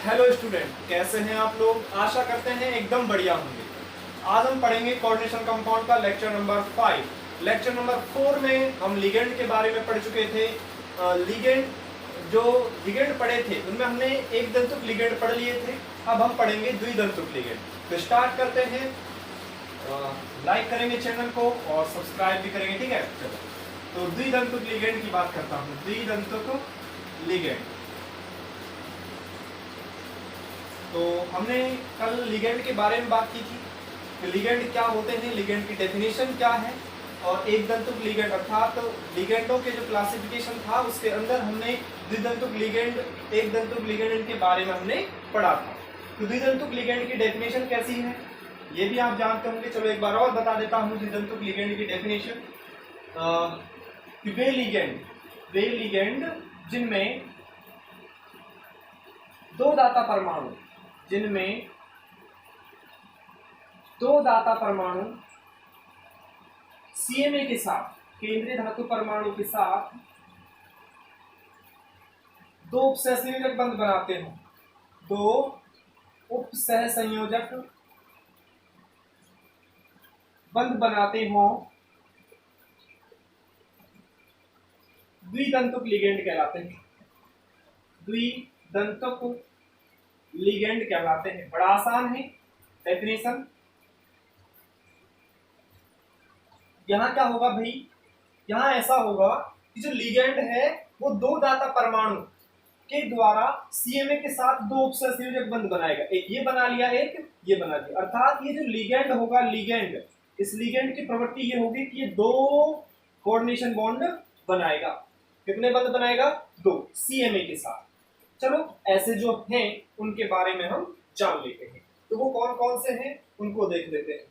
Hello student, कैसे हैं आप लोग। आशा करते हैं एकदम बढ़िया होंगे। आज हम पढ़ेंगे कोऑर्डिनेशन कंपाउंड का लेक्चर नंबर 5। लेक्चर नंबर 4 में हम लिगेंड के बारे में पढ़ चुके थे। लिगेंड पढ़े थे उनमें हमने एक दंतुक लिगेंड पढ़ लिए थे। अब हम पढ़ेंगे द्विदंतुक लिगेंड। तो स्टार्ट करते हैं। लाइक करेंगे चैनल को और सब्सक्राइब भी करेंगे, ठीक है। चलो, तो द्विदंतुक लिगेंड की बात करता हूँ। द्विदंतुक लिगेंड, तो हमने कल लिगेंड के बारे में बात की थी कि लिगेंड क्या होते हैं, लिगेंड की डेफिनेशन क्या है, और एक दंतुक लिगेंड अर्थात लिगेंडों के जो क्लासिफिकेशन था उसके अंदर हमने द्विदंतुक लिगेंड, एक दंतुक लिगेंड के बारे में हमने पढ़ा था। तो द्विदंतुक लिगेंड की डेफिनेशन कैसी है ये भी आप जानते होंगे। चलो एक बार और बता देता हूँ द्विदंतुक लिगेंड की डेफिनेशन। वे लिगेंड जिनमें दो दाता परमाणु सीएमए के साथ, केंद्रीय धातु परमाणु के साथ दो उपसहसंयोजक बंध बनाते हो, दो उपसहसंयोजक बंध बनाते हो, द्विदंतुक लिगेंड कहलाते हैं। द्विदंतुक लिगेंड कहलाते हैं। बड़ा आसान है डेफिनेशन। यहाँ क्या होगा भाई, यहाँ ऐसा होगा कि जो लिगेंड है वो दो दाता परमाणु के द्वारा सीएमए के साथ दो उपसहसंयोजक बंध बनाएगा। एक ये बना लिया, एक ये बना लिया। अर्थात ये जो लिगेंड होगा, लिगेंड, इस लिगेंड की प्रवृत्ति ये होगी कि ये दो कोऑर्डिनेशन बॉन्ड बनाएगा। कितने बंध बनाएगा? दो, सीएमए के साथ। चलो ऐसे जो हैं उनके बारे में हम जान लेते हैं। तो वो कौन कौन से हैं उनको देख लेते हैं।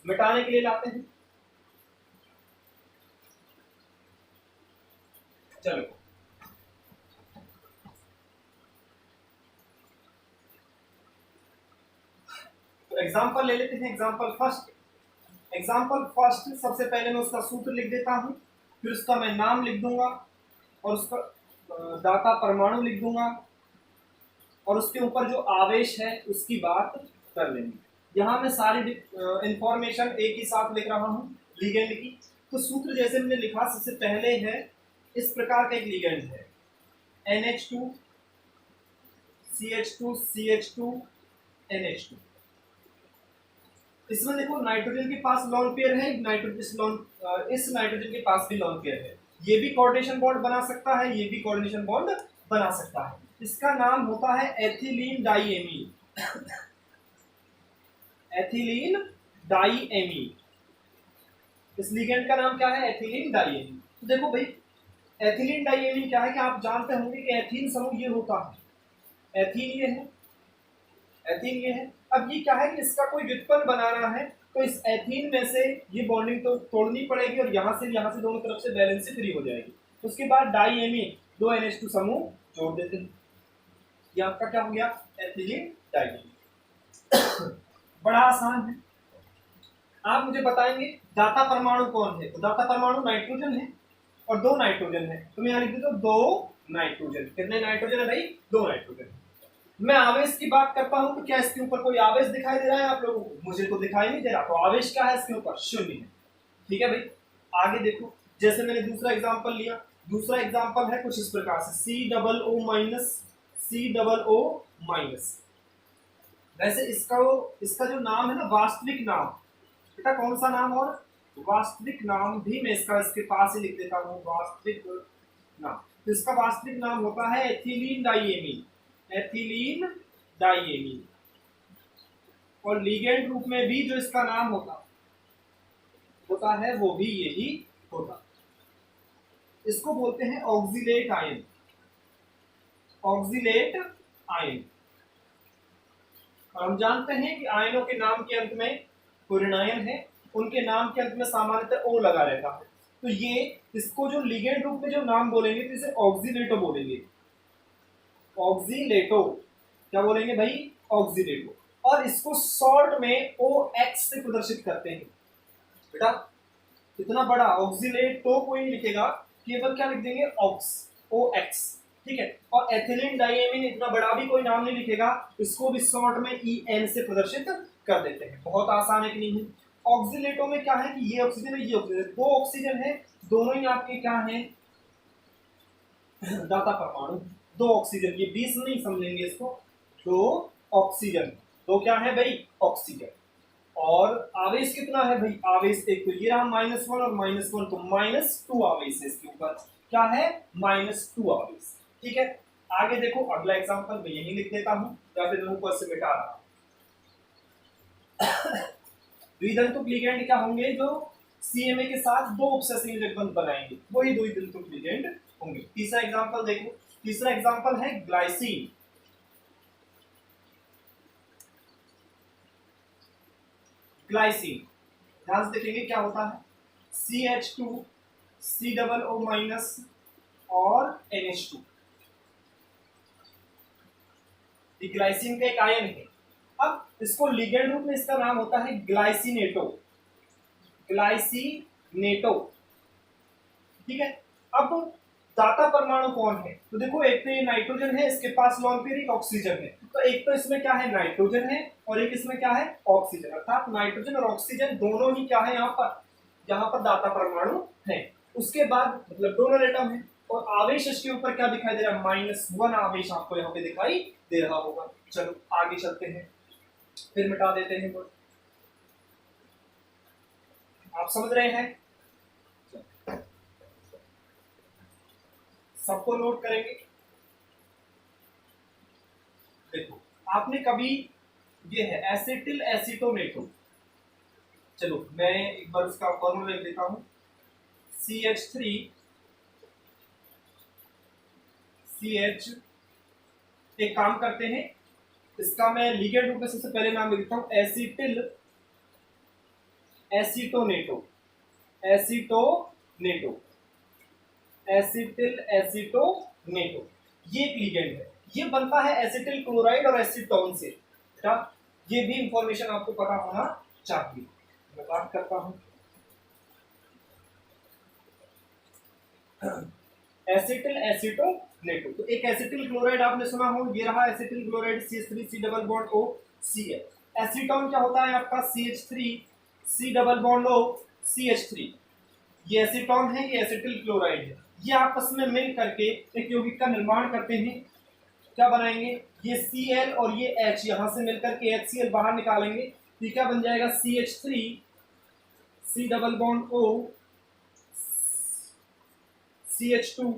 मिटाने के लिए लाते हैं। चलो तो एग्जांपल ले लेते हैं। एग्जांपल फर्स्ट सबसे पहले मैं उसका सूत्र लिख देता हूं, फिर उसका मैं नाम लिख दूंगा और उसका दाता परमाणु लिख दूंगा और उसके ऊपर जो आवेश है उसकी बात कर लेंगे। यहाँ मैं सारी इंफॉर्मेशन एक ही साथ लिख रहा हूँ लिगेंड की। तो सूत्र जैसे मैंने लिखा, सबसे पहले है इस प्रकार का एक लिगेंड है NH2 CH2 CH2 NH2। इसमें देखो नाइट्रोजन के पास लोन पेयर है, इस नाइट्रोजन के पास भी लोन पेयर है। ये भी कोऑर्डिनेशन बॉन्ड बना सकता है, ये भी कोऑर्डिनेशन बॉन्ड बना सकता है। इसका नाम होता है एथिलीन डाइएमीन। एथिलीन डाइएमीन, इस लिगेंड का नाम क्या है? Ethylene diamine. तो देखो भाई, एथिलीन डाइएमीन क्या है कि आप जानते होंगे कि एथीन समूह ये होता है, एथीन ये है, एथीन ये है। अब ये क्या है कि इसका कोई व्युत्पन्न बनाना है तो इस एथीन में से ये बॉन्डिंग तो तोड़नी पड़ेगी और यहाँ से दोनों तरफ से वैलेंसी फ्री हो जाएगी। उसके बाद डाइएमीन, दो NH2 समूह जोड़ देते हैं। ये आपका क्या हो गया? Ethylene diamine. बड़ा आसान है। आप मुझे बताएंगे दाता परमाणु कौन है? तो दाता परमाणु नाइट्रोजन है और दो नाइट्रोजन है। तो मैं यहाँ लिख देता हूँ दो नाइट्रोजन। कितने नाइट्रोजन है भाई? दो नाइट्रोजन। मैं आवेश की बात करता हूं तो क्या इसके ऊपर कोई आवेश दिखाई दे रहा है आप लोगों को? मुझे तो दिखाई नहीं दे रहा। तो आवेश क्या है इसके ऊपर? शून्य है। ठीक है भाई, आगे देखो। जैसे मैंने दूसरा एग्जांपल लिया, दूसरा एग्जांपल है कुछ इस प्रकार से COO-। वैसे इसका जो नाम है ना, वास्तविक नाम, बेटा कौन सा नाम? और वास्तविक नाम भी मैं इसके पास ही लिख देता हूँ, वास्तविक नाम। तो इसका वास्तविक नाम होता है एथिलीन डाइएमीन, एथिलीन डाइएमीन। और लिगेंड रूप में भी जो इसका नाम होता है वो भी यही होता। इसको बोलते हैं ऑक्सिलेट आयन, ऑक्सिलेट आयन। और हम जानते हैं कि आयनों के नाम के अंत में कोई ऋणायन है, उनके नाम के अंत में सामान्यतः O लगा रहता है। तो ये इसको जो लिगेंड रूप में जो नाम बोलेंगे तो इसे ऑक्सिलेटो बोलेंगे। ऑक्सिलेटो क्या बोलेंगे भाई? ऑक्सिलेटो। और इसको शॉर्ट में OX से प्रदर्शित करते हैं। बेटा इतना बड़ा ऑक्सिलेटो कोई नहीं लिखेगा, केवल क्या लिख देंगे? OX। ठीक है। और एथिलीन डाइएमीन इतना बड़ा भी कोई नाम नहीं लिखेगा, इसको भी शॉर्ट में EN से प्रदर्शित कर देते हैं। बहुत आसान है कि नहीं है। ऑक्सीलेटो में क्या है कि ये ऑक्सीजन है, ये ऑक्सीजन, दो ऑक्सीजन है, दोनों ही आपके क्या है दाता परमाणु। दो ऑक्सीजन, ये 20 नहीं समझेंगे इसको, दो ऑक्सीजन, दो क्या है भाई ऑक्सीजन। और आवेश कितना है भाई, आवेश एक, तो ये रहा -1 और -1, तो -2 आवेश है इसके ऊपर, क्या है -2 आवेश। ठीक है, आगे देखो अगला एग्जांपल मैं यही लिख देता हूं या फिर मैं ऊपर से मिटा रहा हूं। द्विधातुक लिगेंड क्या होंगे, जो CMA के साथ दो उपसंयोजक बंध बनाएंगे, वही द्विधातुक लिगेंड होंगे। तीसरा एग्जांपल देखो, तीसरा एग्जांपल है ग्लाइसिन। ग्लाइसिन ध्यान से देखेंगे क्या होता है, CH2 COO- और NH2, ग्लाइसिन का एक आयन है। अब इसको लिगेंड रूप में इसका नाम होता है ग्लाइसिनेटो, ग्लाइसिनेटो। ठीक है, अब दाता परमाणु कौन है, तो देखो एक तो ये नाइट्रोजन है, इसके पास लॉन पेयर एक ऑक्सीजन है, तो एक तो इसमें क्या है नाइट्रोजन है और एक इसमें क्या है ऑक्सीजन, अर्थात नाइट्रोजन और ऑक्सीजन दोनों ही क्या है यहाँ पर दाता परमाणु है। उसके बाद मतलब डोनर एटम है, और आवेश इसके ऊपर क्या दिखाई दे रहा है, -1 आवेश आपको यहाँ पे दिखाई दे रहा होगा। चलो आगे चलते हैं, फिर मिटा देते हैं वो। आप समझ रहे हैं, सबको नोट करेंगे। देखो आपने कभी ये है एसिटिल एसीटोनेटो, चलो मैं एक बार उसका फॉर्मूला लिख देता हूं, CH3 CH, एक काम करते हैं, इसका मैं लिगेंड रूप में सबसे पहले नाम लिखता हूं एसिटिल एसीटोनेटो, एसीटोनेटो, एसिटिल एसीटोनेटो, ये एक लिगेंड है, ये बनता है एसिटिल क्लोराइड और एसीटोन से। क्या ये भी इंफॉर्मेशन आपको पता होना चाहिए। मैं बात करता हूं एसिटिल एसीटोनेटो, तो एक एसिटिल क्लोराइड आपने सुना हो, ये रहा acetyl chloride CH3 C double bond O Cl। Acetone क्या होता है आपका CH3 C double bond O CH3, ये एसीटोन है, ये एसिटिल क्लोराइड है, ये आपस में मिल करके एक यौगिक का निर्माण करते हैं। क्या बनाएंगे, ये Cl और ये H यहां से मिलकर के HCl बाहर निकालेंगे, तो क्या बन जाएगा CH3 C double bond O CH2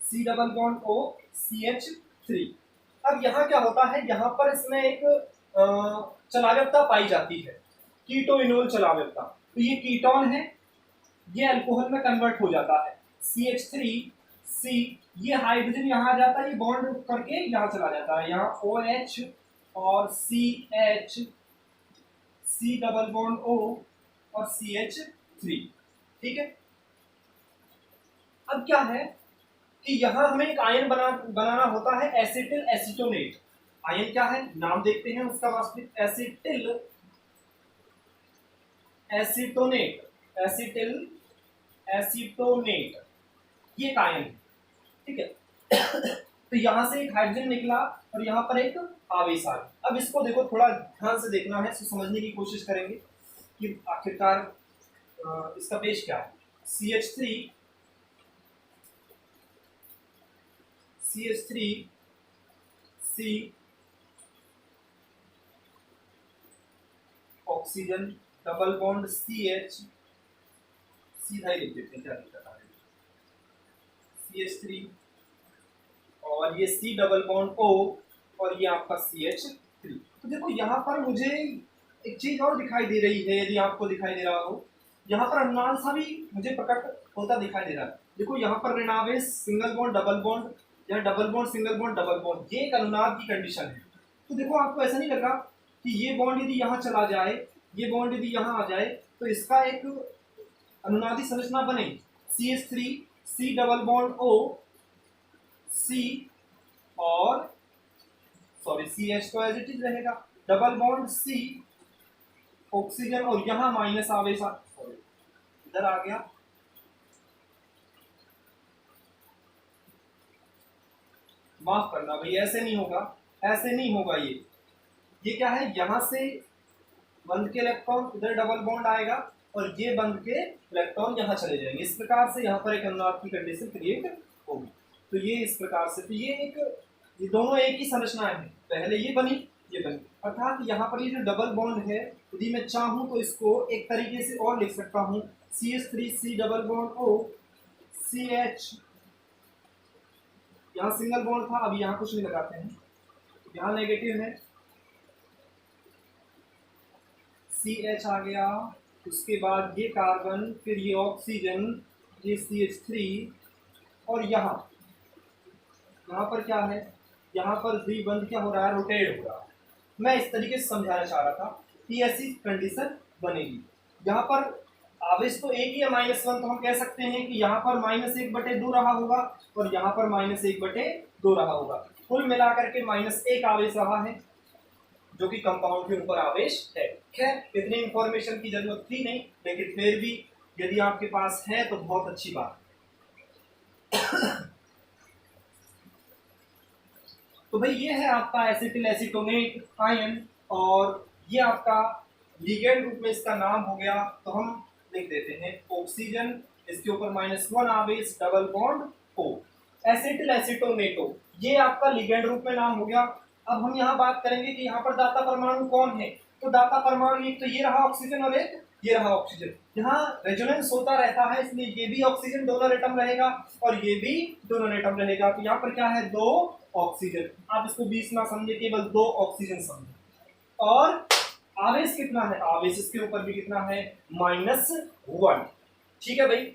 C double bond O CH3। अब यहाँ क्या होता है, यहाँ पर इसमें एक चलाव्यता पाई जाती है, कीटोइनोल चलाव्यता, तो ये कीटोन है, ये अल्कोहल में कन्वर्ट हो जाता है, CH3C, ये हाइड्रोजन यहाँ आ जाता है, ये बॉन्ड करके यहाँ चला जाता है, यहाँ OH और CH C double bond O और CH3। ठीक है, अब क्या है कि यहां हमें एक आयन बनाना होता है एसिटिल एसीटोनेट। आयन क्या है, नाम देखते हैं उसका वास्तविक, एसिटिल एसीटोनेट, एसिटिल एसीटोनेट, ये एक आयन है। ठीक है तो यहां से एक हाइड्रोजन निकला और यहां पर एक आवेश आ गया। अब इसको देखो, थोड़ा ध्यान से देखना है, इसको समझने की कोशिश करेंगे कि आखिरकार इसका पेश क्या है। CH3 C oxygen double bond CH, सीधा ही लिख देते हैं, क्या दिक्कत आ रही है, CH3 और ये C डबल बॉन्ड O और ये आपका CH3। तो देखो यहाँ पर मुझे एक चीज और दिखाई दे रही है, यदि आपको दिखाई दे रहा हो, यहाँ पर अनुनाद सा भी मुझे प्रकट होता दिखाई दे रहा है। देखो यहाँ पर ऋणावेश सिंगल बॉन्ड डबल बॉन्ड, या double bond single bond double bond, ये एक अनुनाद की कंडीशन है। तो देखो आपको ऐसा नहीं लग रहा कि ये बॉन्ड यदि यहाँ चला जाए, ये बॉन्ड यदि यहाँ आ जाए, तो इसका एक अनुनादी संरचना बने, CH3 C double bond O C और सॉरी CH तो एज इट इज रहेगा, डबल बॉन्ड C ऑक्सीजन, और यहाँ माइनस आवेश, सॉरी इधर आ गया, माफ करना भाई, ऐसे नहीं होगा, ऐसे नहीं होगा। ये क्या है, यहाँ से बंध के इलेक्ट्रॉन इधर डबल बॉन्ड आएगा और ये बंध के इलेक्ट्रॉन यहाँ चले जाएंगे। इस प्रकार से यहाँ पर एक अनुनाद की कंडीशन क्रिएट होगी। तो ये इस प्रकार से, तो ये दोनों एक ही संरचना है, पहले ये बनी, ये बनी, अर्थात यहाँ पर ये जो डबल बॉन्ड है, यदि मैं चाहूँ तो इसको एक तरीके से और लिख सकता हूँ, CH3C double bond O CH, यहाँ सिंगल बॉन्ड था, अभी यहाँ कुछ नहीं लगाते हैं, यहाँ नेगेटिव है, CH आ गया, उसके बाद ये कार्बन, फिर ये ऑक्सीजन, ये CH3, और यहाँ पर क्या है, यहाँ पर द्विबंध क्या हो रहा है, रोटेट हो रहा है। मैं इस तरीके से समझाना चाह रहा था कि ऐसी कंडीशन बनेगी। यहाँ पर आवेश तो एक ही है -1, तो हम कह सकते हैं कि यहाँ पर -1/2 रहा होगा और यहाँ पर -1/2 रहा होगा। कुल मिलाकर के -1 आवेश रहा है, जो कि कंपाउंड के ऊपर आवेश है। खैर इतनी इंफॉर्मेशन की जरूरत थी नहीं, लेकिन फिर भी यदि आपके पास है तो बहुत अच्छी बात। तो भाई ये है आपका एसिटिल एसीटोनेट आयन, और ये आपका लिगेंड रूप में इसका नाम हो गया, तो हम लिख देते हैं ऑक्सीजन, इसके ऊपर -1 आवेश, डबल बॉन्ड O, एसिटिल एसीटोनेटो, ये आपका लिगेंड रूप में नाम हो गया। अब हम यहाँ बात करेंगे कि यहाँ पर दाता परमाणु कौन है। तो दाता परमाणु एक तो ये रहा ऑक्सीजन और एक ये रहा ऑक्सीजन। यहाँ रेजोनेंस होता रहता है, इसलिए ये भी ऑक्सीजन डोनर एटम रहेगा और ये भी डोनर एटम रहेगा। तो यहाँ पर क्या है, 2 ऑक्सीजन, आप इसको 20 ना समझे, केवल 2 ऑक्सीजन समझे। और आवेश कितना है, आवेश इसके ऊपर भी कितना है, -1। ठीक है भाई।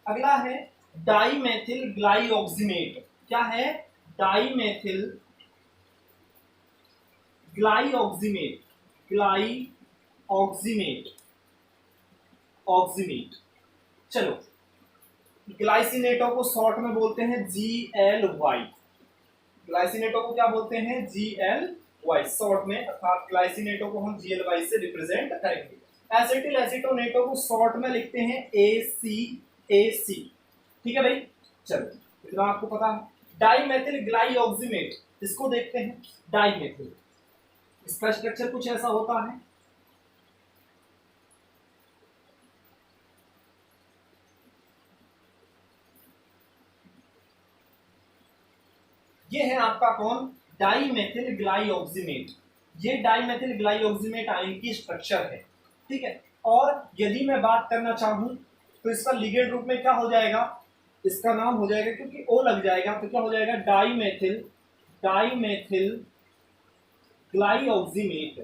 अगला है डाईमेथिल ग्लाइऑक्सीमेट। क्या है, डाईमेथिल ग्लाइऑक्सीमेट, ऑक्सीमेट। चलो, ग्लाइसिनेटों को शॉर्ट में बोलते हैं GLY। ग्लाइसिनेटों को क्या बोलते हैं, GLY शॉर्ट में, अर्थात ग्लाइसिनेटों को हम GLY से रिप्रेजेंट करेंगे। एसिटिल एसीटोनेटों को शॉर्ट में लिखते हैं ACAC। ठीक है भाई, चलो इतना आपको पता है। डाईमेथिल ग्लाइऑक्सीमेट, इसको देखते हैं। डाईमेथिल, इसका स्ट्रक्चर कुछ ऐसा होता है, ये है आपका कौन, डाईमेथिल ग्लाइऑक्सीमेट। ये डाईमेथिल ग्लाइऑक्सीमेट आयन की स्ट्रक्चर है। ठीक है, और यदि मैं बात करना चाहूं तो इसका लिगेंड रूप में क्या हो जाएगा, इसका नाम हो जाएगा, क्योंकि O लग जाएगा तो क्या हो जाएगा, डाईमेथिल ग्लाइऑक्सीमेट,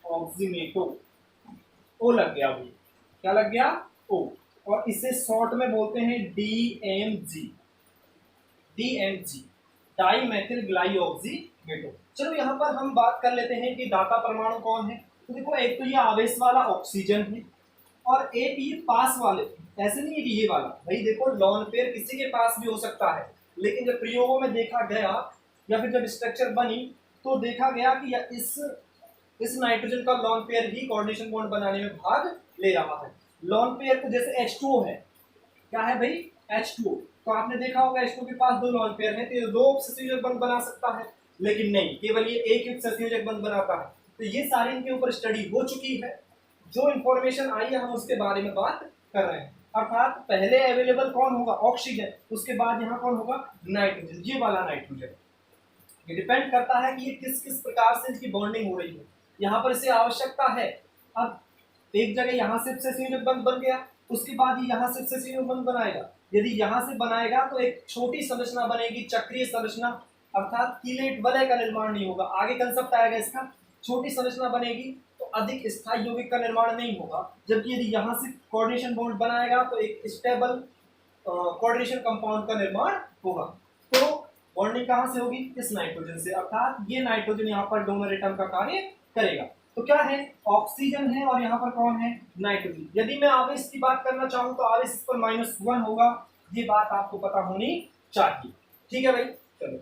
ऑक्सीमेटो, O लग गया भाई, क्या लग गया, O, और इसे शॉर्ट में बोलते हैं DMG, डाईमेथिल ग्लाइऑक्सीमेटो। चलो यहाँ पर हम बात कर लेते हैं कि दाता परमाणु कौन है। तो देखो, एक तो ये आवेश वाला ऑक्सीजन है और एक ये पास वाले, ऐसे नहीं है कि ये वाला, भाई देखो लॉन पेयर किसी के पास भी हो सकता है, लेकिन जब प्रयोगों में देखा गया या फिर जब स्ट्रक्चर बनी तो देखा गया कि इस नाइट्रोजन का लॉन पेयर ही कोऑर्डिनेशन बॉन्ड बनाने में भाग ले रहा है। लॉन पेयर तो जैसे H2O है, क्या है भाई, H2O, तो आपने देखा होगा H2O के पास 2 लॉन पेयर है, तो ये 2 उपसंयोजक बंध बना सकता है, लेकिन नहीं, केवल ये एक उपसंयोजक बंध बनाता है। तो ये सारे इनके ऊपर स्टडी हो चुकी है, जो इंफॉर्मेशन आई है हम उसके बारे में बात कर रहे हैं। अर्थात पहले अवेलेबल कौन होगा, ऑक्सीजन, उसके बाद यहाँ कौन होगा, नाइट्रोजन, ये वाला नाइट्रोजन। ये डिपेंड करता है कि ये किस किस प्रकार से इसकी बॉन्डिंग हो रही है, यहाँ पर इसे आवश्यकता है। अब एक जगह यहाँ से संयोजक बंध बन गया, उसके बाद ही यहाँ से संयोजक बंध बनाएगा। यदि यहाँ से बनाएगा तो एक छोटी संरचना बनेगी, चक्रीय संरचना, अर्थात कीलेट वलय का निर्माण नहीं होगा। आगे कंसेप्ट आएगा इसका, छोटी संरचना बनेगी तो अधिक स्थायी यौगिक का निर्माण नहीं होगा। जबकि यदि यहाँ से कोऑर्डिनेशन बॉन्ड बनाएगा तो एक स्टेबल कोऑर्डिनेशन कंपाउंड का निर्माण होगा। तो बॉन्डिंग कहाँ से होगी, इस नाइट्रोजन से, अर्थात ये नाइट्रोजन यहाँ पर डोनर एटम का कार्य करेगा। तो क्या है, ऑक्सीजन है और यहाँ पर कौन है, नाइट्रोजन। यदि मैं आवेश की बात करना चाहूँ तो आवेश इस पर -1 होगा, ये बात आपको पता होनी चाहिए। ठीक है भाई, चलो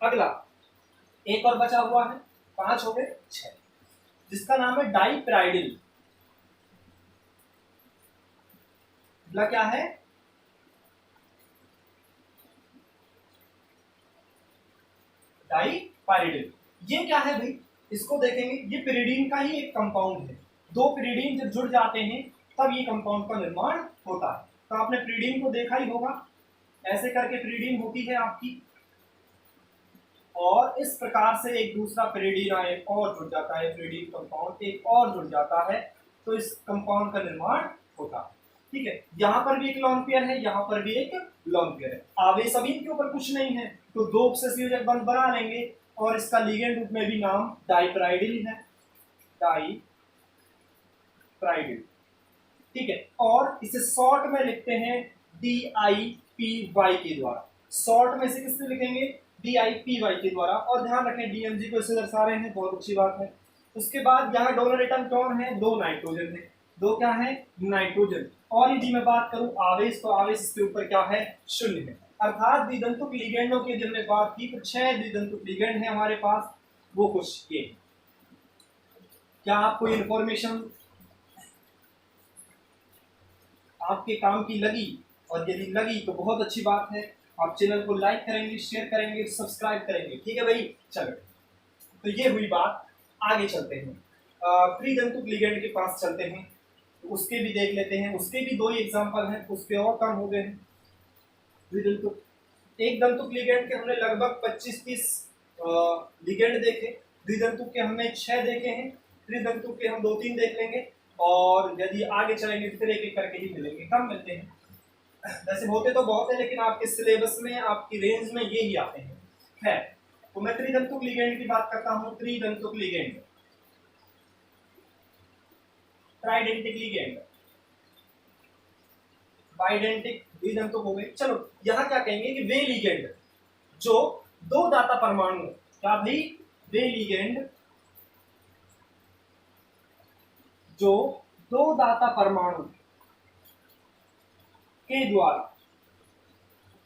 अगला एक और बचा हुआ है, 5 हो गए 6, जिसका नाम है डाईप्राइडिल। अगला क्या है, डाईपाइरिडिन। ये क्या है भाई, इसको देखेंगे, ये पिरिडीन का ही एक कंपाउंड है। दो पिरिडीन जब जुड़ जाते हैं तब ये कंपाउंड का निर्माण होता है। तो आपने पिरिडीन को देखा ही होगा, ऐसे करके पिरिडीन होती है आपकी, और इस प्रकार से एक दूसरा पिरिडीन एक और जुड़ जाता है, पिरिडीन कंपाउंड एक और जुड़ जाता है, तो इस कंपाउंड का निर्माण होता है। ठीक है, यहाँ पर भी एक लॉन्ग पेयर है, यहाँ पर भी एक लॉन्ग पेयर है। आवेश अभी के ऊपर कुछ नहीं है, तो दो उपसंयोजक बंध बना लेंगे, और इसका लिगेंड रूप में भी नाम डाइपराइडिल है, डाइपराइडिल। ठीक है, और इसे शॉर्ट में लिखते हैं DIPY के द्वारा। शॉर्ट में से किससे लिखेंगे, DIPY के द्वारा। और ध्यान रखें DMG को इसे दर्शा रहे हैं, बहुत अच्छी बात है। उसके बाद यहाँ डोनर एटम कौन है, दो नाइट्रोजन है, दो क्या है, नाइट्रोजन। और यदि मैं बात करूं आवेश, तो आवेश इसके ऊपर क्या है, शून्य है। अर्थात द्विदंतुक लिगेंडों की जब हमने बात की तो 6 द्विदंतुक लिगेंड है हमारे पास, वो कुछ ये। क्या आपको इन्फॉर्मेशन आपके काम की लगी, और यदि लगी तो बहुत अच्छी बात है। आप चैनल को लाइक करेंगे, शेयर करेंगे, सब्सक्राइब करेंगे। ठीक है भाई, चलो, तो ये हुई बात। आगे चलते हैं, त्रिदंतुक लिगेंड के पास चलते हैं, तो उसके भी देख लेते हैं। उसके भी दो ही एग्जांपल हैं, उसके और कम हो गए हैं। द्विदंतुक एक दंतुक लिगेंड के हमने लगभग 25-30 लिगेंड देखे, द्विदंतुक के हमने 6 देखे हैं, त्रिदंतुक के हम 2-3 देख लेंगे, और यदि आगे चलेंगे तो फिर एक एक करके ही मिलेंगे, कम मिलते हैं। वैसे होते तो बहुत है, लेकिन आपके सिलेबस में, आपकी रेंज में ये ही आते हैं। है, तो मैं त्रिदंतुक लिगेंड की बात करता हूँ। त्रिदंतुक लिगेंड, ट्राइडेंटिक लिगेंड, बाइडेंटिक, द्विदंतुक हो गए। चलो, यहाँ क्या कहेंगे कि वे लिगेंड जो दो दाता परमाणु, क्या भाई, वे लिगेंड जो दो दाता परमाणु के द्वारा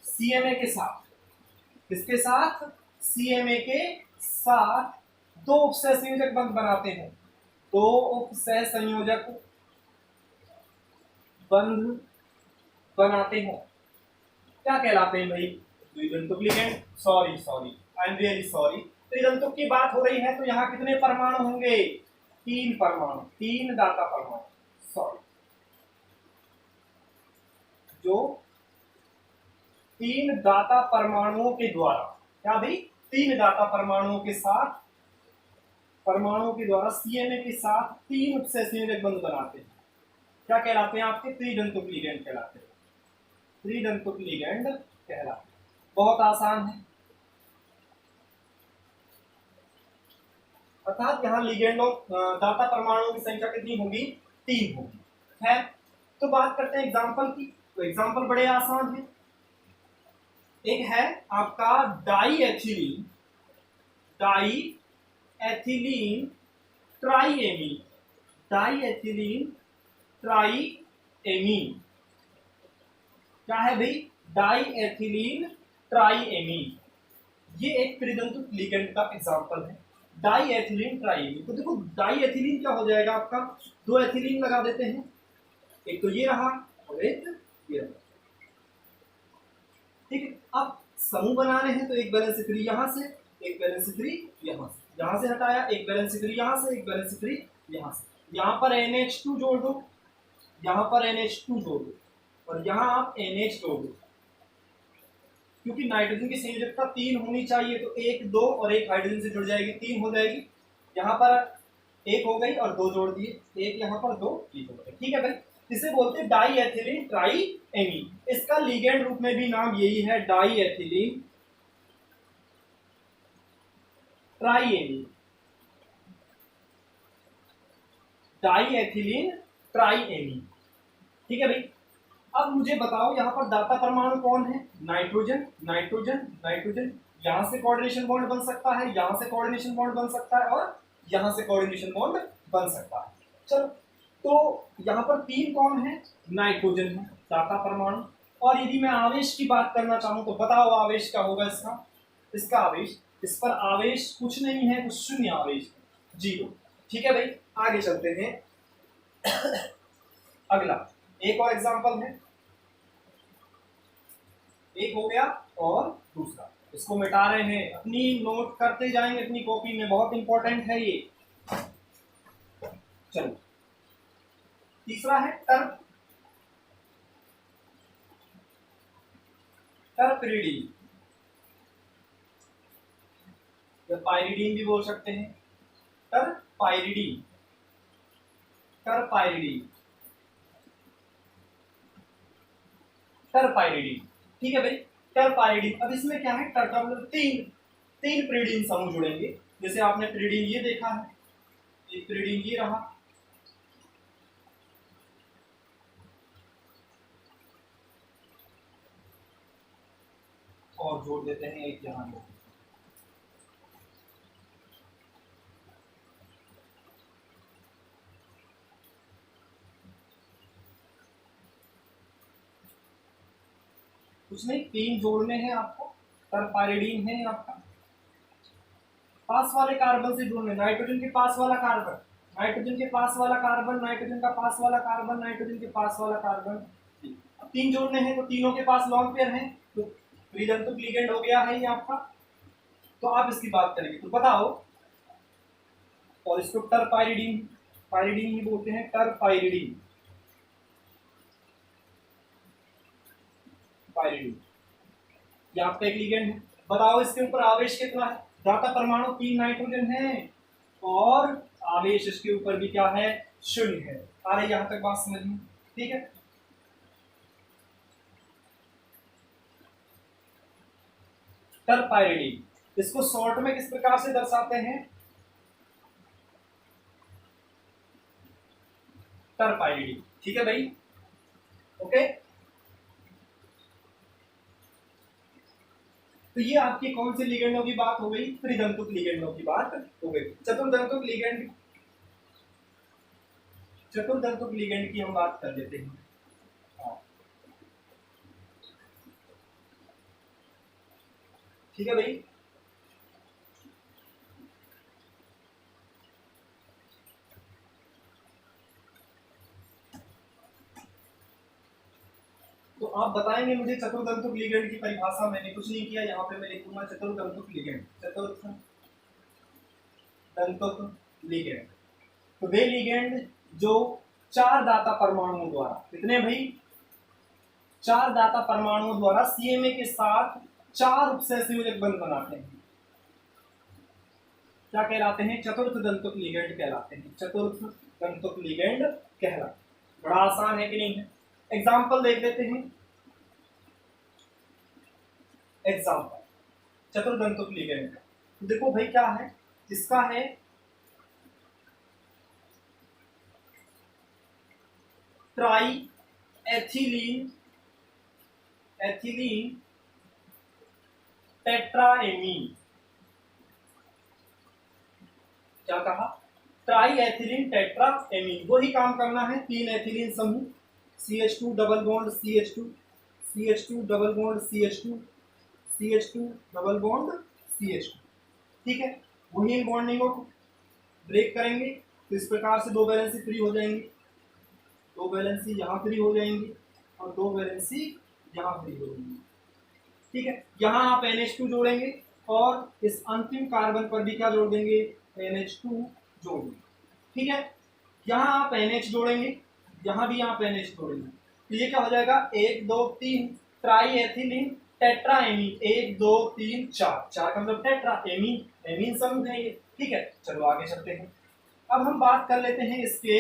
CMA के साथ, किसके साथ, CMA के साथ दो उपसंयोजक बंध बनाते हैं, दो उपसंयोजक बंध बनाते हैं, क्या कहलाते हैं भाई, द्विदंतुक ligand. Sorry, I am really sorry, त्रिदंतुक की बात हो रही है, तो यहाँ कितने परमाणु होंगे, 3 परमाणु, 3 दाता परमाणु, सॉरी, जो 3 दाता परमाणुओं के द्वारा, क्या भाई, 3 दाता परमाणुओं के साथ, परमाणुओं के द्वारा CMA के साथ 3 उपसंयोजक बंध बनाते हैं, क्या कहलाते हैं आपके, त्रिदंतुक लिगेंड कहलाते हैं, त्रिदंतुक लिगेंड कहलाते हैं। बहुत आसान है, अर्थात यहाँ लिगेंडों दाता परमाणुओं की संख्या कितनी होगी, 3 होगी। है, तो बात करते हैं एग्जाम्पल की, तो एग्जाम्पल बड़े आसान है। एक है आपका डाईएथिलीन, डाईएथिलीन ट्राईएमीन, डाईएथिलीन ट्राईएमीन, क्या है भाई, डाईएथिलीन ट्राईएमीन। ये एक त्रिदंतुक लिगेंड का एग्जांपल है, डाईएथिलीन ट्राईएमीन। तो देखो डाईएथिलीन क्या हो जाएगा आपका, 2 एथिलीन लगा देते हैं, एक तो ये रहा और एक ये रहा। ठीक है, अब समूह बनाने हैं, तो एक बैलेंस 3 यहाँ से, एक बैलेंस 3 यहाँ से हटाया, एक बैलेंस 3 यहाँ से, एक बैलेंस 3 यहाँ से। यहाँ पर NH2 जोड़ दो, यहाँ पर NH2 जोड़ दो, और यहाँ आप NH जोड़ दो, क्योंकि नाइट्रोजन की संयोजकता 3 होनी चाहिए, तो 1, 2 और 1 हाइड्रोजन से जुड़ जाएगी, 3 हो जाएगी। यहाँ पर 1 हो गई और 2 जोड़ दिए, 1 यहाँ पर 2 ये जोड़ दिए। ठीक है भाई, इसे बोलते हैं डाईएथिलीन ट्राईएमीन। इसका लिगेंड रूप में भी नाम यही है, डाईएथिलीन ट्राईएमीन, डाईएथिलीन ट्राईएमीन। ठीक है भाई, अब मुझे बताओ यहाँ पर दाता परमाणु कौन है, नाइट्रोजन, नाइट्रोजन, नाइट्रोजन। यहाँ से कोऑर्डिनेशन बॉन्ड बन सकता है, यहाँ से कोऑर्डिनेशन बॉन्ड बन सकता है, और यहाँ से कोऑर्डिनेशन बॉन्ड बन सकता है। चलो, तो यहाँ पर 3 कौन है, नाइट्रोजन है, दाता परमाणु। और यदि मैं आवेश की बात करना चाहूँ तो बताओ आवेश क्या होगा इसका आवेश, इस पर आवेश कुछ नहीं है, कुछ शून्य आवेश, 0। ठीक है भाई, आगे चलते हैं। अगला एक और एग्जांपल है, एक हो गया और दूसरा, इसको मिटा रहे हैं, अपनी नोट करते जाएंगे अपनी कॉपी में, बहुत इंपॉर्टेंट है ये। चलो तीसरा है टर्प, टर्प रीडिंग या पाइरिडीन भी बोल सकते हैं, टर्प पाइरिडीन, टर्प पाइरिडीन, टर्प पाइरिडीन। ठीक है भाई, टर्प पाइरिडीन। अब इसमें क्या है, टर्प का मतलब तीन तीन प्रीडीन समूह जुड़ेंगे। जैसे आपने प्रीडीन ये देखा है, एक प्रीडीन ये रहा, और जोड़ देते हैं एक यहाँ पे। उसमें तीन जोड़ने हैं आपको, टर्पाइरिडीन है आपका, पास वाले कार्बन से जोड़ने, नाइट्रोजन के पास वाला कार्बन, नाइट्रोजन के पास वाला कार्बन, नाइट्रोजन का पास वाला कार्बन, नाइट्रोजन के पास वाला कार्बन। अब तीन जोड़ने हैं तो तीनों के पास लॉन्ग पेयर है, तो त्रिदंतुक लिगेंड हो गया है ये आपका। तो आप इसकी बात करेंगे तो बताओ, और इसको टर्पाइरिडीन, पाइरिडीन ही बोलते हैं, टर्पाइरिडीन, पाइरिडीन ये आपका एक लिगेंड है। बताओ इसके ऊपर आवेश कितना है, दाता परमाणु 3 नाइट्रोजन है और आवेश इसके ऊपर भी क्या है, 0 है। आ रही यहां तक बात समझ में? ठीक है, टर्पाइरिडीन, इसको शॉर्ट में किस प्रकार से दर्शाते हैं, टर्पाइरिडीन। ठीक है भाई, ओके। तो ये आपकी कौन से लिगेंडों की बात हो गई, त्रिदंतुक लिगेंडों की बात हो गई। चतुर्दंतुक लिगेंड, चतुर्दंतुक लिगेंड की हम बात कर लेते हैं। हाँ। ठीक है भाई, तो आप बताएंगे मुझे चतुर्दंतुक लिगेंड की परिभाषा। मैंने कुछ नहीं किया, यहाँ पे मैं लिखूंगा चतुर्दंतुक लिगेंड, चतुर्दंतुक लिगेंड। तो वे लिगेंड जो 4 दाता परमाणुओं द्वारा, कितने भाई, 4 दाता परमाणुओं द्वारा सीएमए के साथ 4 उपसहसंयोजक बंध बनाते हैं, क्या कहलाते हैं, चतुर्थ दंतुक लिगेंड कहलाते हैं, चतुर्थ दंतुक लिगेंड कहलाते। बड़ा आसान है कि नहीं है? एग्जाम्पल देख लेते हैं, एग्जाम्पल चतुर्दंतुक लिगेंड का। तो देखो भाई क्या है, इसका है ट्राई एथिलीन, एथिलीन टेट्राएमीन, क्या कहा, ट्राई एथिलीन टेट्राएमीन। वही काम करना है, 3 एथिलीन समूह, CH2 double bond CH2, CH2 double bond CH2, CH2 double bond CH2। ठीक है, वही बॉन्डिंगों को ब्रेक करेंगे, तो इस प्रकार से 2 वैलेंसी फ्री हो जाएंगी, 2 वैलेंसी यहाँ फ्री हो जाएंगी और 2 वैलेंसी यहाँ फ्री हो जाएंगी। ठीक है, यहाँ आप NH2 जोड़ेंगे और इस अंतिम कार्बन पर भी क्या जोड़ देंगे, NH2 जोड़ देंगे। ठीक है, यहाँ आप NH जोड़ेंगे, यहाँ भी आप NH जोड़ेंगे, तो ये क्या हो जाएगा, 1 2 3 ट्राई एथिलीन टेट्राएमीन, 1 2 3 4, 4 का मतलब टेट्रा, एमीन, एमीन समूह है ये। ठीक है, चलो आगे चलते हैं। अब हम बात कर लेते हैं इसके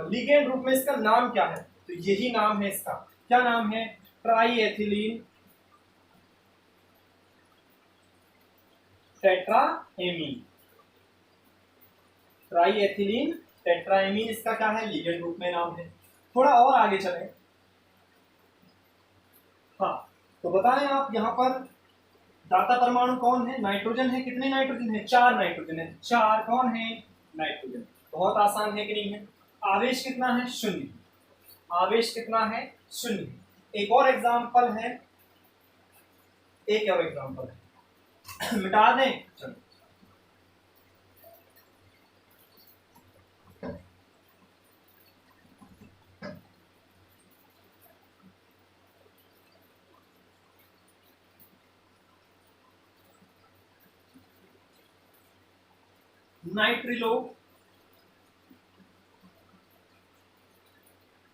लिगेंड रूप में, इसका नाम क्या है, तो यही नाम है इसका, क्या नाम है, try ethylene tetraammine, try ethylene tetraammine इसका क्या है, लिगेंड रूप में नाम है। थोड़ा और आगे चलें, हाँ, तो बताएं आप यहाँ पर दाता परमाणु कौन है, नाइट्रोजन है, कितने नाइट्रोजन है, 4 नाइट्रोजन है, 4 कौन है, नाइट्रोजन। बहुत आसान है कि नहीं है? आवेश कितना है, 0, आवेश कितना है, 0। एक और एग्जांपल है, एक और एग्जांपल है मिटा दें, चलो नाइट्रिलो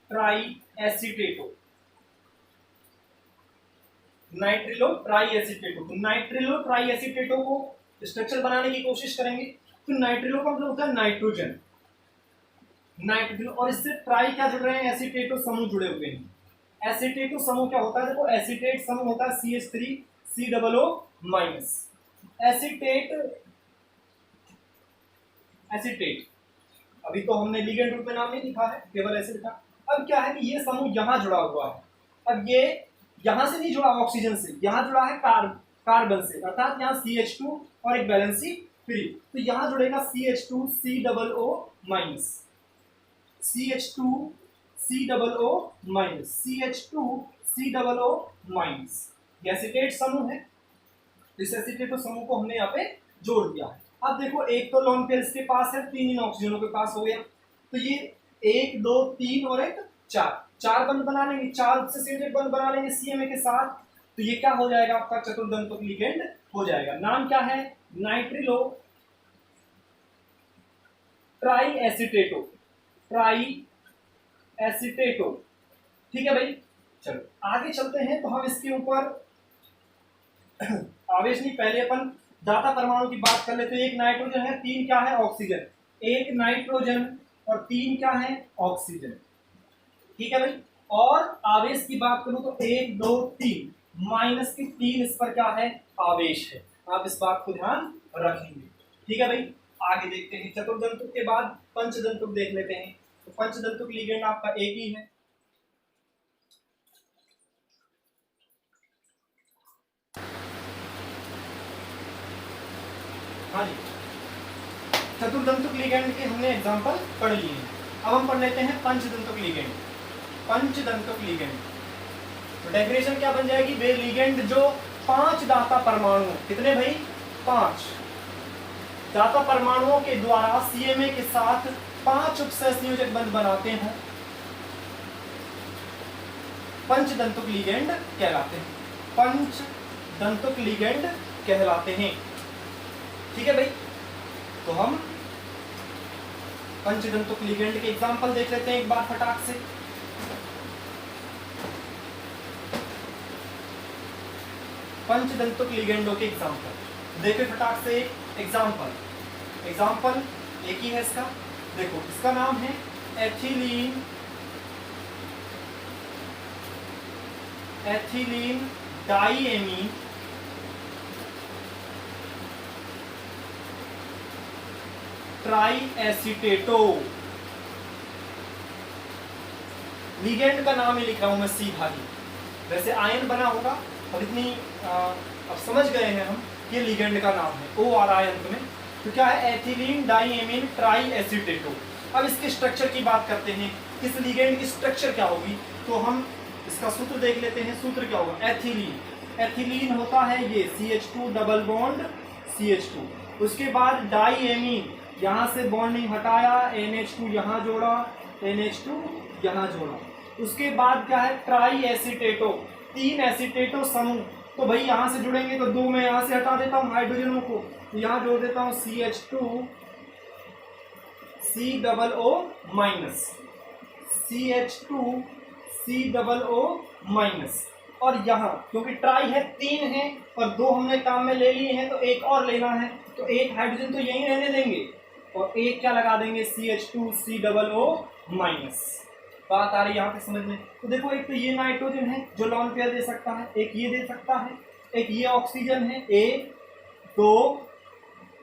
ट्राई एसीटेटो, नाइट्रिलो ट्राई एसीटेटो। तो नाइट्रिलो ट्राई एसीटेटो को स्ट्रक्चर बनाने की कोशिश करेंगे। तो नाइट्रिलो का मतलब होता है नाइट्रोजन, नाइट्रोजन, और इससे ट्राई क्या जुड़ रहे हैं, एसीटेटो समूह जुड़े हुए हैं। एसीटेटो समूह क्या होता है, देखो एसीटेट समूह होता है CH3 COO minus. Acetate, acetate अभी तो हमने लिगेंड रूप में नाम नहीं लिखा है, केवल ऐसे लिखा। अब क्या है कि ये समूह यहां जुड़ा हुआ है। अब ये यहां से नहीं जुड़ा ऑक्सीजन से, यहां जुड़ा है कार्बन से, अर्थात यहाँ CH2 और एक वैलेंसी फ्री। तो यहां जुड़ेगा CH2 COO minus, CH2 COO minus, CH2 COO minus. Acetate समूह है, इस एसीटेट समूह को हमने यहाँ पे जोड़ दिया है। अब देखो एक तो लोन पेयर इसके पास है, 3 ऑक्सीजनों के पास हो गया। तो ये 1 2 3 और एक 4 बंद बना लेंगे, 4 से बंद बना लेंगे CMA के साथ। तो ये क्या हो जाएगा, आपका चतुर्दंतुक लिगेंड हो जाएगा। नाम क्या है, नाइट्रिलो ट्राई एसीटेटो, ट्राई एसीटेटो। ठीक है भाई, चलो आगे चलते हैं। तो हम इसके ऊपर आवेश नहीं, पहले अपन दाता परमाणु की बात कर लेते हैं। एक नाइट्रोजन है, 3 क्या है, ऑक्सीजन। एक नाइट्रोजन और 3 क्या है, ऑक्सीजन। ठीक है भाई, और आवेश की बात करूं तो 1 2 3 माइनस की 3 इस पर क्या है, आवेश है। आप इस बात को ध्यान रखेंगे। ठीक है भाई, आगे देखते हैं। चतुर्दंतुक के बाद पंचदंतुक देख लेते हैं। तो पंचदंतुक लिगेंड आपका एक ही है, हाँ जी। चतुर्दंतुक लिगेंड के हमने एग्जांपल पढ़ लिए हैं। अब हम पढ़ लेते हैं पंचदंतुक लिगेंड। पंचदंतुक लिगेंड, तो डेफिनेशन क्या बन जाएगी, वे लिगेंड जो 5 दाता परमाणु, कितने भाई, 5 दाता परमाणुओं के द्वारा CMA के साथ 5 उपसहसंयोजक बंध बनाते हैं, पंचदंतुक लिगेंड कहलाते हैं। पंचदंतुक लिगेंड कहलाते हैं। ठीक है भाई, तो हम पंचदंतुक लिगेंड के एग्जांपल देख लेते हैं एक बार फटाक से। पंचदंतुक लिगेंडों के एग्जांपल देखिए फटाक से। एग्जांपल एक ही है इसका, देखो इसका नाम है एथिलीन, एथिलीन डाईएमीन ट्राई एसीटेटो। लिगेंड का नाम ही लिख रहा हूं मैं सीधा ही, वैसे आयन बना होगा। अब इतनी अब समझ गए हैं हम कि लिगेंड का नाम है OR अंत में। तो क्या है, एथिलीन डाईएमीन ट्राई एसीटेटो। अब इसके स्ट्रक्चर की बात करते हैं, इस लिगेंड की स्ट्रक्चर क्या होगी। तो हम इसका सूत्र देख लेते हैं। सूत्र क्या होगा, एथिलीन, एथिलीन होता है ये CH2 डबल बॉन्ड CH2। उसके बाद डाईएमीन, यहाँ से बॉन्डिंग हटाया, NH2 यहाँ जोड़ा, NH2 यहाँ जोड़ा। उसके बाद क्या है, ट्राई एसीटेटो, 3 एसीटेटो समूह। तो भाई यहाँ से जुड़ेंगे तो 2 मैं यहाँ से हटा देता हूँ हाइड्रोजनों को, तो यहाँ जोड़ देता हूँ CH2 COO minus, CH2 COO minus. और यहाँ क्योंकि ट्राई है, 3 है और 2 हमने काम में ले लिए हैं, तो एक और लेना है। तो एक हाइड्रोजन तो यहीं रहने देंगे और एक क्या लगा देंगे, CH2 COO माइनस। बात आ रही है यहाँ पे समझ में। तो देखो एक तो ये नाइट्रोजन है जो लॉन पेयर दे सकता है, एक ये दे सकता है, एक ये ऑक्सीजन है, 1 2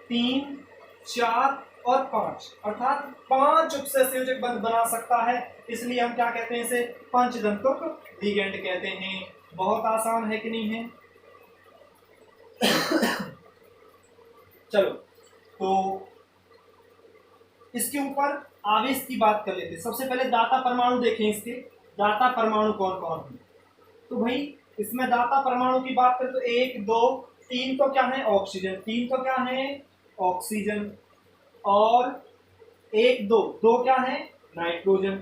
3 4 और 5, अर्थात 5 उपसहसंयोजक बंध बना सकता है। इसलिए हम क्या कहते हैं, इसे पंचदंतुक लिगेंड कहते हैं। बहुत आसान है कि नहीं है। चलो तो इसके ऊपर आवेश की बात कर लेते हैं। सबसे पहले दाता परमाणु देखें। इसके दाता परमाणु कौन कौन है। तो भाई इसमें दाता परमाणु की बात करें तो 1 2 3 तो क्या है, ऑक्सीजन, 3 तो क्या है, ऑक्सीजन, और 1 2 2 क्या है, नाइट्रोजन।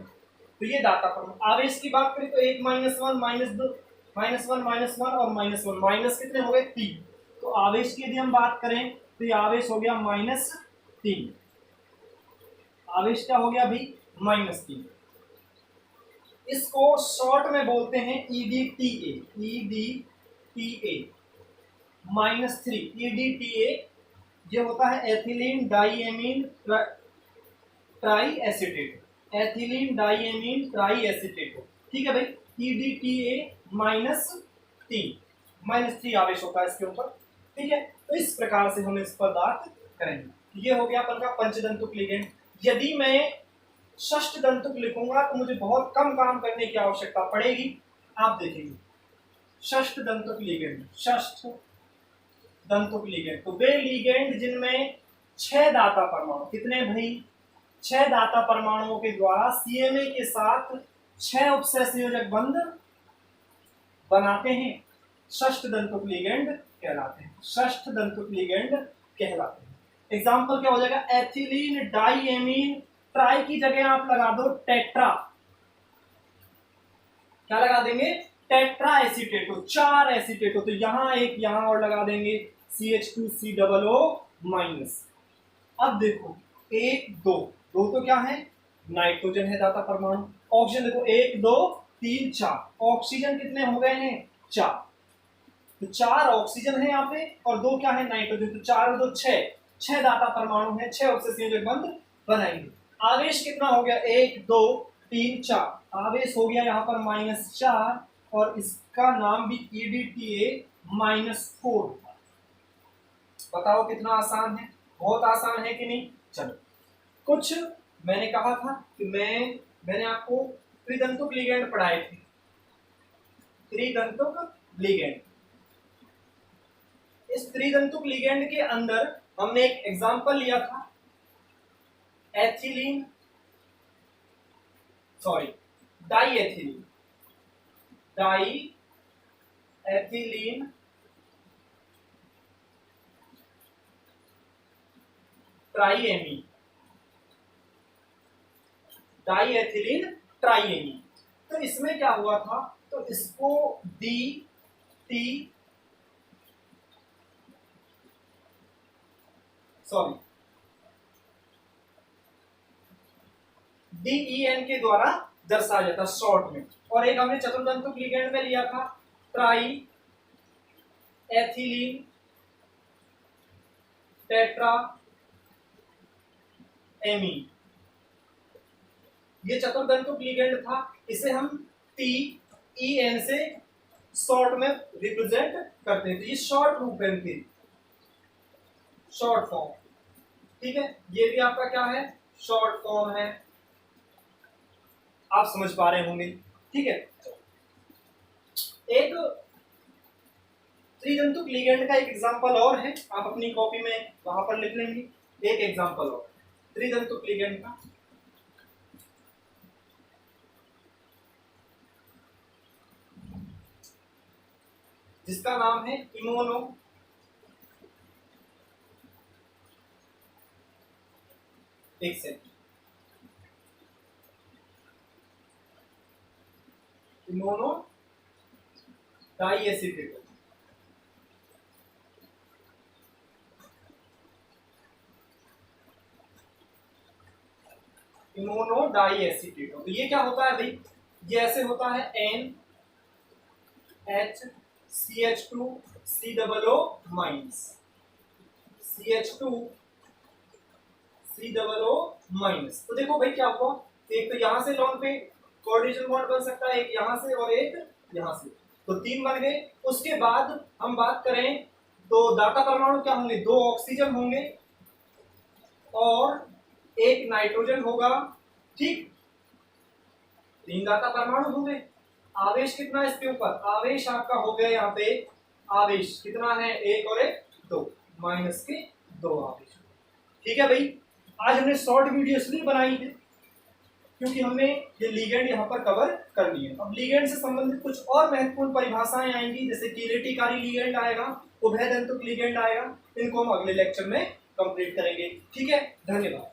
तो ये दाता परमाणु। आवेश की बात करें तो 1 -1 -2 -1 -1 और -1, माइनस कितने हो गए, 3। तो आवेश की यदि हम बात करें तो ये आवेश हो गया -3। आवेश क्या हो गया भाई, -3। इसको शॉर्ट में बोलते हैं EDTA, EDTA -3, EDTA ये होता है ethylene diamine try acetate, ethylene diamine try acetate. ठीक है भाई, EDTA -3 आवेश होता है इसके ऊपर। ठीक है, तो इस प्रकार से हम इस पर बात करेंगे। ये हो गया अपन का पंचदंतुक लिगेंड। यदि मैं षष्ठ दंतुक लिखूंगा तो मुझे बहुत कम काम करने की आवश्यकता पड़ेगी। आप देखेंगे षष्ठ दंतुक लिगेंड, षष्ठ दंतुक लिगेंड, तो वे लिगेंड जिनमें 6 दाता परमाणु, कितने भाई, 6 दाता परमाणुओं के द्वारा CMA के साथ 6 उपसहसंयोजक बंध बनाते हैं, षष्ठ दंतुक लिगेंड कहलाते हैं, षष्ठ दंतुक लिगेंड कहलाते हैं। एग्जाम्पल क्या हो जाएगा, एथिलीन डाइएमीन ट्राई की जगह आप लगा दो टेट्रा, क्या लगा देंगे, टेट्रा एसीटेटो, 4 एसीटेटो, तो यहां एक यहां और लगा देंगे CH2COO-। अब देखो 1 2 2 तो क्या है, नाइट्रोजन है दाता परमाणु। ऑक्सीजन देखो 1 2 3 4, ऑक्सीजन कितने हो गए हैं, 4, तो 4 ऑक्सीजन है यहाँ पे और 2 क्या है, नाइट्रोजन, तो 4 और 2 6 दाता परमाणु है, 6 उपसहसंयोजक बंध बनाएंगे। आवेश कितना हो गया, 1 2 3 4, आवेश हो गया यहाँ पर -4 और इसका नाम भी EDTA -4। बताओ कितना आसान है, बहुत आसान है कि नहीं। चलो, कुछ मैंने कहा था कि मैंने आपको त्रिदंतुक लिगेंड पढ़ाए थे, त्रिदंतुक लिगेंड। इस त्रिदंतुक लिगेंड के अंदर हमने एक एग्जांपल लिया था, एथिलीन डाइएथिलीन, डाइएथिलीन ट्राइएमीन, डाइएथिलीन ट्राइएमीन। तो इसमें क्या हुआ था, तो इसको DEN के द्वारा दर्शाया जाता शॉर्ट में। और एक हमने चतुर्दंतुक लिगेंड में लिया था ट्राई एथिलीन टेट्रा एमीन, ये चतुर्दंतुक लिगेंड था, इसे हम TEN से शॉर्ट में रिप्रेजेंट करते थे। ये शॉर्ट रूप है इनकी, शॉर्ट फॉर्म। ठीक है, ये भी आपका क्या है, शॉर्ट फॉर्म है, आप समझ पा रहे होंगे। ठीक है, एक त्रिदंतुक लिगेंड का एक एग्जांपल और है, आप अपनी कॉपी में वहां पर लिख लेंगे। एक एग्जांपल और त्रिदंतुक लिगेंड का, जिसका नाम है इमोनो इमोनो डाइएसिटेट। इमोनो डाइएसिटेट, तो ये क्या होता है भाई, ये ऐसे होता है NHCH2COO-, CH2COO-। तो देखो भाई क्या हुआ, एक तो यहां से लॉन्ग पे कोऑर्डिनेशन बॉन्ड बन सकता है, एक यहां से और एक यहां से, तो 3 बन गए। उसके बाद हम बात करें तो दाता परमाणु क्या होंगे, 2 ऑक्सीजन होंगे और 1 नाइट्रोजन होगा। ठीक, 3 दाता परमाणु होंगे। आवेश कितना है इसके ऊपर, आवेश आपका हो गया यहाँ पे, आवेश कितना है, 1 और 1 2, -2 आवेश। ठीक है भाई, आज हमने शॉर्ट वीडियो इसलिए बनाई है क्योंकि हमने ये लिगेंड यहाँ पर कवर कर लिए। अब लिगेंड से संबंधित कुछ और महत्वपूर्ण परिभाषाएं आएंगी, जैसे किरेटिकारी लिगेंड आएगा, उभयदंतुक लिगेंड आएगा, इनको हम अगले लेक्चर में कंप्लीट करेंगे। ठीक है, धन्यवाद।